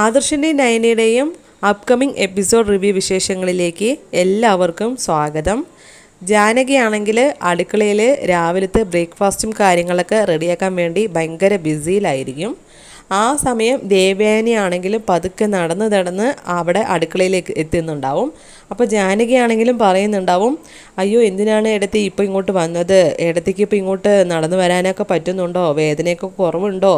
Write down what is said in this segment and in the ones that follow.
ആദർശിൻ്റെയും നയനയുടെയും upcoming episode review വിശേഷങ്ങളിലേക്ക് എല്ലാവർക്കും സ്വാഗതം. ജാനകിയാണെങ്കിൽ അടുക്കളയിൽ രാവിലത്തെ ബ്രേക്ക്ഫാസ്റ്റും കാര്യങ്ങളൊക്കെ റെഡിയാക്കാൻ വേണ്ടി ഭയങ്കര ബിസിയിലായിരിക്കും. ആ സമയം ദേവയാനിയാണെങ്കിലും പതുക്കെ നടന്ന് അവിടെ അടുക്കളയിലേക്ക് എത്തുന്നുണ്ടാവും. അപ്പോൾ ജാനകിയാണെങ്കിലും പറയുന്നുണ്ടാവും, അയ്യോ എന്തിനാണ് ഏടത്തി ഇപ്പോൾ ഇങ്ങോട്ട് വന്നത്, ഏടത്തിക്ക് ഇപ്പോൾ ഇങ്ങോട്ട് നടന്നു വരാനൊക്കെ പറ്റുന്നുണ്ടോ, വേദനയൊക്കെ കുറവുണ്ടോ,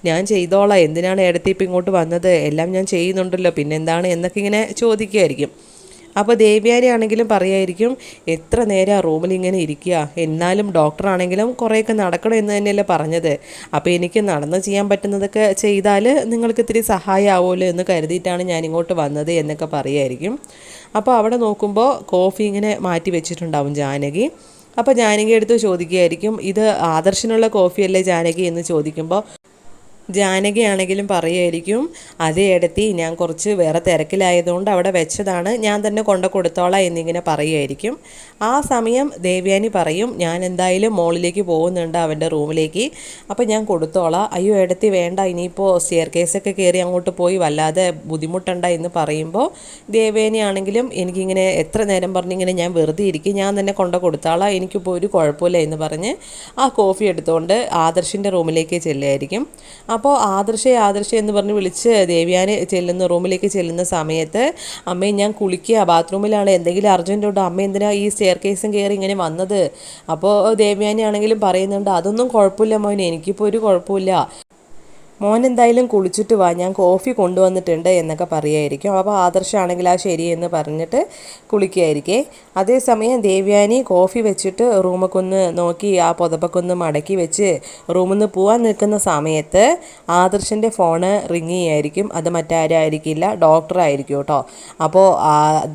ഞാൻ ചെയ്തോളാം, എന്തിനാണ് ഏടത്തി ഇപ്പോൾ ഇങ്ങോട്ട് വന്നത്, എല്ലാം ഞാൻ ചെയ്യുന്നുണ്ടല്ലോ, പിന്നെന്താണ് എന്നൊക്കെ ഇങ്ങനെ ചോദിക്കുമായിരിക്കും. അപ്പോൾ ദേവയാനി ആണെങ്കിലും പറയായിരിക്കും, എത്ര നേരം ആ റൂമിൽ ഇങ്ങനെ ഇരിക്കുക, എന്നാലും ഡോക്ടറാണെങ്കിലും കുറേയൊക്കെ നടക്കണം എന്ന് തന്നെയല്ലേ പറഞ്ഞത്, അപ്പോൾ എനിക്ക് നടന്ന് ചെയ്യാൻ പറ്റുന്നതൊക്കെ ചെയ്താൽ നിങ്ങൾക്ക് ഇത്തിരി സഹായമാവുമല്ലോ എന്ന് കരുതിയിട്ടാണ് ഞാൻ ഇങ്ങോട്ട് വന്നത് എന്നൊക്കെ പറയായിരിക്കും. അപ്പോൾ അവിടെ നോക്കുമ്പോൾ കോഫി ഇങ്ങനെ മാറ്റി വെച്ചിട്ടുണ്ടാവും ജാനകി. അപ്പോൾ ജാനകി എടുത്ത് ചോദിക്കുകയായിരിക്കും, ഇത് ആദർശിനുള്ള കോഫിയല്ലേ ജാനകി എന്ന് ചോദിക്കുമ്പോൾ ജാനകിയാണെങ്കിലും പറയുമായിരിക്കും, അതേ ഇടത്തി ഞാൻ കുറച്ച് വേറെ തിരക്കിലായതുകൊണ്ട് അവിടെ വെച്ചതാണ്, ഞാൻ തന്നെ കൊണ്ടു കൊടുത്തോളാം എന്നിങ്ങനെ പറയുമായിരിക്കും. ആ സമയം ദേവയാനി പറയും, ഞാൻ എന്തായാലും മോളിലേക്ക് പോകുന്നുണ്ട് അവൻ്റെ റൂമിലേക്ക്, അപ്പോൾ ഞാൻ കൊടുത്തോളാം. അയ്യോ ഇടത്തി വേണ്ട, ഇനിയിപ്പോൾ സ്റ്റെയർ കേസൊക്കെ കയറി അങ്ങോട്ട് പോയി വല്ലാതെ ബുദ്ധിമുട്ടണ്ട എന്ന് പറയുമ്പോൾ ദേവയാനി ആണെങ്കിലും എനിക്കിങ്ങനെ എത്ര നേരം പറഞ്ഞിങ്ങനെ ഞാൻ വെറുതെ ഇരിക്കും, ഞാൻ തന്നെ കൊണ്ടു കൊടുത്തോളാം, എനിക്കിപ്പോൾ ഒരു കുഴപ്പമില്ല എന്ന് പറഞ്ഞ് ആ കോഫി എടുത്തുകൊണ്ട് ആദർശിൻ്റെ റൂമിലേക്ക് ചെല്ലുമായിരിക്കും. അപ്പോൾ ആദർശ എന്ന് പറഞ്ഞ് വിളിച്ച് ദേവയാനി റൂമിലേക്ക് ചെല്ലുന്ന സമയത്ത്, അമ്മേ ഞാൻ കുളിക്കുക, ബാത്റൂമിലാണ്, എന്തെങ്കിലും അർജൻറ്റ് ഉണ്ടോ, അമ്മ എന്തിനാ ഈ സ്റ്റെയർ കേസും കയറി ഇങ്ങനെ വന്നത്? അപ്പോൾ ദേവയാനി ആണെങ്കിലും പറയുന്നുണ്ട്, അതൊന്നും കുഴപ്പമില്ല മോനെ, എനിക്കിപ്പോൾ ഒരു കുഴപ്പമില്ല, മോൻ എന്തായാലും കുളിച്ചിട്ട് വാ, ഞാൻ കോഫി കൊണ്ടുവന്നിട്ടുണ്ട് എന്നൊക്കെ പറയുമായിരിക്കും. അപ്പോൾ ആദർശമാണെങ്കിൽ ആ ശരിയെന്ന് പറഞ്ഞിട്ട് കുളിക്കുകയായിരിക്കേ. അതേസമയം ദേവയാനി കോഫി വെച്ചിട്ട് റൂമൊക്കെ ഒന്ന് നോക്കി ആ പുതപ്പൊക്കെ ഒന്ന് മടക്കി വെച്ച് റൂമിൽ നിന്ന് പോകാൻ നിൽക്കുന്ന സമയത്ത് ആദർശൻ്റെ ഫോണ് റിങ് ചെയ്യായിരിക്കും. അത് മറ്റാരായിരിക്കില്ല, ഡോക്ടറായിരിക്കും കേട്ടോ. അപ്പോൾ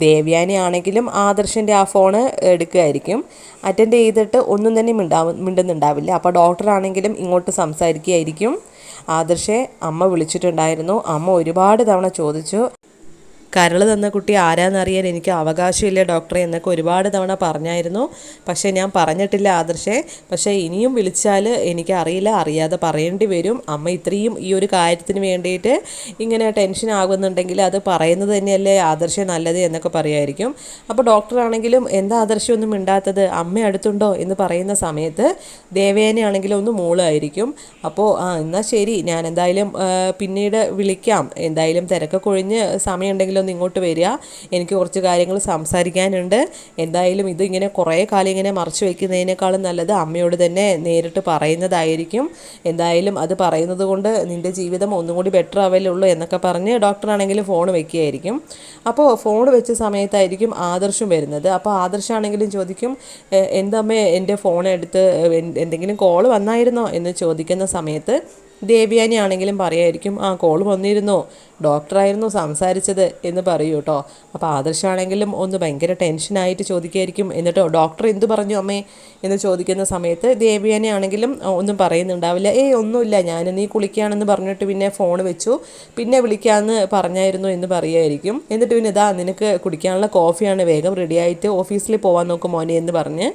ദേവയാനി ആണെങ്കിലും ആദർശൻ്റെ ആ ഫോണ് എടുക്കുകയായിരിക്കും. അറ്റൻഡ് ചെയ്തിട്ട് ഒന്നും തന്നെ മിണ്ടുന്നുണ്ടാവില്ല. അപ്പോൾ ഡോക്ടറാണെങ്കിലും ഇങ്ങോട്ട് സംസാരിക്കുകയായിരിക്കും. ആദർശെ അമ്മ വിളിച്ചിട്ടുണ്ടായിരുന്നു, അമ്മ ഒരുപാട് തവണ ചോദിച്ചു, കരൾ തന്ന കുട്ടി ആരാന്നറിയാൻ എനിക്ക് അവകാശമില്ല ഡോക്ടറെ എന്നൊക്കെ ഒരുപാട് തവണ പറഞ്ഞായിരുന്നു, പക്ഷേ ഞാൻ പറഞ്ഞിട്ടില്ല ആദർശേ, പക്ഷേ ഇനിയും വിളിച്ചാൽ എനിക്ക് അറിയാതെ പറയേണ്ടി വരും, അമ്മ ഇത്രയും ഈ ഒരു കാര്യത്തിന് വേണ്ടിയിട്ട് ഇങ്ങനെ ടെൻഷൻ ആകുന്നുണ്ടെങ്കിൽ അത് പറയുന്നത് തന്നെയല്ലേ ആദർശ നല്ലത് എന്നൊക്കെ പറയുമായിരിക്കും. അപ്പോൾ ഡോക്ടറാണെങ്കിലും എന്താ ആദർശമൊന്നും മിണ്ടാത്തത്, അമ്മ അടുത്തുണ്ടോ എന്ന് പറയുന്ന സമയത്ത് ദേവയാനി ആണെങ്കിലും ഒന്ന് മൂളായിരിക്കും. അപ്പോൾ എന്നാൽ ശരി, ഞാൻ എന്തായാലും പിന്നീട് വിളിക്കാം, എന്തായാലും തിരക്കൊക്കെ ഒഴിഞ്ഞ് സമയമുണ്ടെങ്കിലും ഒന്ന് ഇങ്ങോട്ട് വരിക, എനിക്ക് കുറച്ച് കാര്യങ്ങൾ സംസാരിക്കാനുണ്ട്, എന്തായാലും ഇതിങ്ങനെ കുറേ കാലം ഇങ്ങനെ മറച്ചു വയ്ക്കുന്നതിനേക്കാളും നല്ലത് അമ്മയോട് തന്നെ നേരിട്ട് പറയുന്നതായിരിക്കും, എന്തായാലും അത് പറയുന്നത് കൊണ്ട് നിൻ്റെ ജീവിതം ഒന്നും കൂടി ബെറ്റർ ആവല്ലുള്ളൂ എന്നൊക്കെ പറഞ്ഞ് ഡോക്ടറാണെങ്കിലും ഫോൺ വെക്കുകയായിരിക്കും. അപ്പോൾ ഫോൺ വെച്ച സമയത്തായിരിക്കും ആദർശം വരുന്നത്. അപ്പോൾ ആദർശാണെങ്കിലും ചോദിക്കും, എന്തമ്മേ എൻ്റെ ഫോൺ എടുത്ത് എന്തെങ്കിലും കോൾ വന്നായിരുന്നോ എന്ന് ചോദിക്കുന്ന സമയത്ത് ദേവയാനി ആണെങ്കിലും പറയായിരിക്കും, കോൾ വന്നിരുന്നോ, ഡോക്ടറായിരുന്നു സംസാരിച്ചത് എന്ന് പറയൂ കേട്ടോ. അപ്പോൾ ആദർശാണെങ്കിലും ഒന്ന് ഭയങ്കര ടെൻഷനായിട്ട് ചോദിക്കുകയായിരിക്കും, എന്നിട്ടോ ഡോക്ടർ എന്തു പറഞ്ഞു അമ്മേ എന്ന് ചോദിക്കുന്ന സമയത്ത് ദേവയാനി ആണെങ്കിലും ഒന്നും പറയുന്നുണ്ടാവില്ല. ഒന്നുമില്ല, ഞാൻ നീ കുളിക്കുകയാണെന്ന് പറഞ്ഞിട്ട് പിന്നെ ഫോൺ വെച്ചു, പിന്നെ വിളിക്കാമെന്ന് പറഞ്ഞായിരുന്നു എന്ന് പറയുമായിരിക്കും. എന്നിട്ട് പിന്നെ ഇതാ നിനക്ക് കുടിക്കാനുള്ള കോഫിയാണ്, വേഗം റെഡിയായിട്ട് ഓഫീസിൽ പോകാൻ നോക്കും മോനെ എന്ന് പറഞ്ഞ്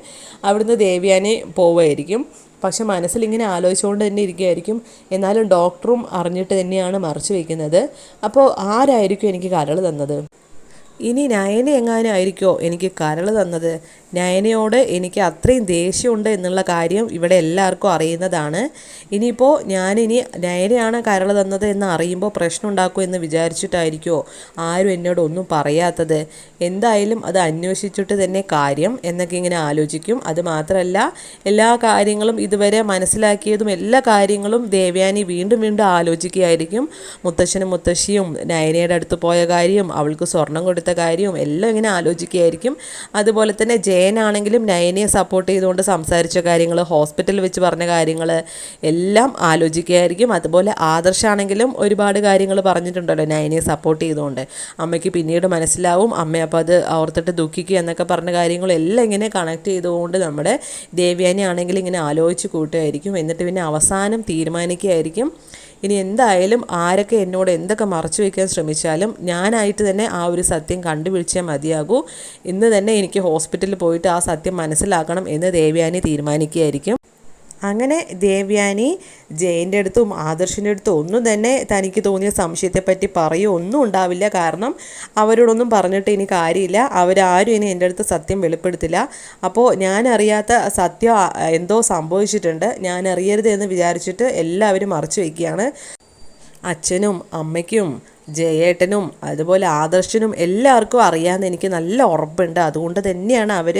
അവിടുന്ന് ദേവയാനി പോവുമായിരിക്കും. പക്ഷെ മനസ്സിലിങ്ങനെ ആലോചിച്ചുകൊണ്ട് തന്നെ ഇരിക്കുകയായിരിക്കും, എന്നാലും ഡോക്ടറും അറിഞ്ഞിട്ട് തന്നെയാണ് മറച്ചു വയ്ക്കുന്നത്. അപ്പോൾ ആരായിരിക്കും എനിക്ക് കരൾ തന്നത്, ഇനി നയന എങ്ങാനും ആയിരിക്കുമോ എനിക്ക് കരൾ തന്നത്, നയനയോട് എനിക്ക് അത്രയും ദേഷ്യമുണ്ട് എന്നുള്ള കാര്യം ഇവിടെ എല്ലാവർക്കും അറിയുന്നതാണ്. ഇനിയിപ്പോൾ ഞാനിനി നയനയാണ് കരൾ തന്നത് എന്ന് അറിയുമ്പോൾ പ്രശ്നം ഉണ്ടാക്കുമോ എന്ന് വിചാരിച്ചിട്ടായിരിക്കുമോ ആരും എന്നോട് ഒന്നും പറയാത്തത്, എന്തായാലും അത് അന്വേഷിച്ചിട്ട് തന്നെ കാര്യം എന്നൊക്കെ ഇങ്ങനെ ആലോചിക്കും. അത് മാത്രമല്ല എല്ലാ കാര്യങ്ങളും ഇതുവരെ മനസ്സിലാക്കിയതും എല്ലാ കാര്യങ്ങളും ദേവയാനി വീണ്ടും ആലോചിക്കുകയായിരിക്കും. മുത്തശ്ശനും മുത്തശ്ശിയും നയനയുടെ അടുത്ത് പോയ കാര്യം, അവൾക്ക് സ്വർണം കൊടുത്ത കാര്യവും എല്ലാം ഇങ്ങനെ ആലോചിക്കുകയായിരിക്കും. അതുപോലെ തന്നെ ജയനാണെങ്കിലും നയനയെ സപ്പോർട്ട് ചെയ്തുകൊണ്ട് സംസാരിച്ച കാര്യങ്ങൾ, ഹോസ്പിറ്റലിൽ വെച്ച് പറഞ്ഞ കാര്യങ്ങൾ എല്ലാം ആലോചിക്കുകയായിരിക്കും. അതുപോലെ ആദർശാണെങ്കിലും ഒരുപാട് കാര്യങ്ങൾ പറഞ്ഞിട്ടുണ്ടല്ലോ നയനയെ സപ്പോർട്ട് ചെയ്തുകൊണ്ട്, അമ്മയ്ക്ക് പിന്നീട് മനസ്സിലാവും, അമ്മ അപ്പോൾ അത് ഓർത്തിട്ട് ദുഃഖിക്കുക എന്നൊക്കെ പറഞ്ഞ കാര്യങ്ങളെല്ലാം ഇങ്ങനെ കണക്ട് ചെയ്തുകൊണ്ട് നമ്മുടെ ദേവയാനി ആണെങ്കിലും ഇങ്ങനെ ആലോചിച്ച് കൂട്ടുമായിരിക്കും. എന്നിട്ട് പിന്നെ അവസാനം തീരുമാനിക്കുകയായിരിക്കും, ഇനി എന്തായാലും ആരൊക്കെ എന്നോട് എന്തൊക്കെ മറച്ചു വയ്ക്കാൻ ശ്രമിച്ചാലും ഞാനായിട്ട് തന്നെ ആ ഒരു സത്യം കണ്ടുപിടിച്ചേ മതിയാകൂ, ഇന്ന് തന്നെ എനിക്ക് ഹോസ്പിറ്റലിൽ പോയിട്ട് ആ സത്യം മനസ്സിലാക്കണം എന്ന് ദേവയാനി തീരുമാനിക്കുകയായിരിക്കും. അങ്ങനെ ദേവ്യാനി ജയൻ്റെ അടുത്തും ആദർശിൻ്റെ അടുത്തും ഒന്നും തന്നെ തനിക്ക് തോന്നിയ സംശയത്തെപ്പറ്റി പറയുകയോ ഒന്നും ഉണ്ടാവില്ല. കാരണം അവരോടൊന്നും പറഞ്ഞിട്ട് ഇനി കാര്യമില്ല, അവരാരും ഇനി എൻ്റെ അടുത്ത് സത്യം വെളിപ്പെടുത്തില്ല. അപ്പോൾ ഞാൻ അറിയാത്ത സത്യം എന്തോ സംഭവിച്ചിട്ടുണ്ട്, ഞാൻ അറിയരുത് എന്ന് വിചാരിച്ചിട്ട് എല്ലാവരും മറച്ചു വയ്ക്കുകയാണ്. അച്ഛനും അമ്മയ്ക്കും ജയേട്ടനും അതുപോലെ ആദർശനും എല്ലാവർക്കും അറിയാമെന്ന് എനിക്ക് നല്ല ഉറപ്പുണ്ട്. അതുകൊണ്ട് തന്നെയാണ് അവർ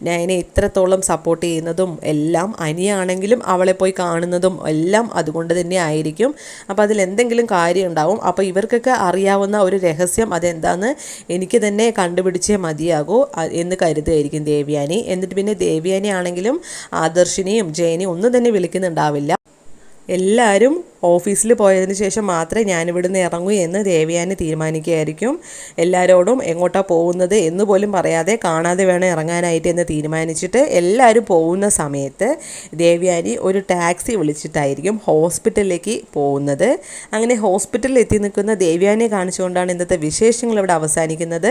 നയനെ ഇത്രത്തോളം സപ്പോർട്ട് ചെയ്യുന്നതും എല്ലാം. അനിയാണെങ്കിലും അവളെ പോയി കാണുന്നതും എല്ലാം അതുകൊണ്ട് തന്നെ ആയിരിക്കും. അപ്പോൾ അതിലെന്തെങ്കിലും കാര്യം ഉണ്ടാവും. അപ്പോൾ ഇവർക്കൊക്കെ അറിയാവുന്ന ഒരു രഹസ്യം അതെന്താണെന്ന് എനിക്ക് തന്നെ കണ്ടുപിടിച്ചേ മതിയാകൂ എന്ന് കരുതുമായിരിക്കും ദേവ്യാനി. എന്നിട്ട് പിന്നെ ദേവ്യാനി ആണെങ്കിലും ആദർശിനെയും ജയനെയും ഒന്നും തന്നെ വിളിക്കുന്നുണ്ടാവില്ല. എല്ലാവരും ഓഫീസിൽ പോയതിന് ശേഷം മാത്രമേ ഞാനിവിടുന്ന് ഇറങ്ങൂ എന്ന് ദേവ്യാനി തീരുമാനിക്കുകയായിരിക്കും. എല്ലാവരോടും എങ്ങോട്ടാണ് പോകുന്നത് എന്ന് പോലും പറയാതെ കാണാതെ വേണം ഇറങ്ങാനായിട്ട് എന്ന് തീരുമാനിച്ചിട്ട് എല്ലാവരും പോകുന്ന സമയത്ത് ദേവ്യാനി ഒരു ടാക്സി വിളിച്ചിട്ടായിരിക്കും ഹോസ്പിറ്റലിലേക്ക് പോകുന്നത്. അങ്ങനെ ഹോസ്പിറ്റലിൽ എത്തി നിൽക്കുന്ന ദേവ്യാനിയെ കാണിച്ചുകൊണ്ടാണ് ഇന്നത്തെ വിശേഷങ്ങൾ ഇവിടെ അവസാനിക്കുന്നത്.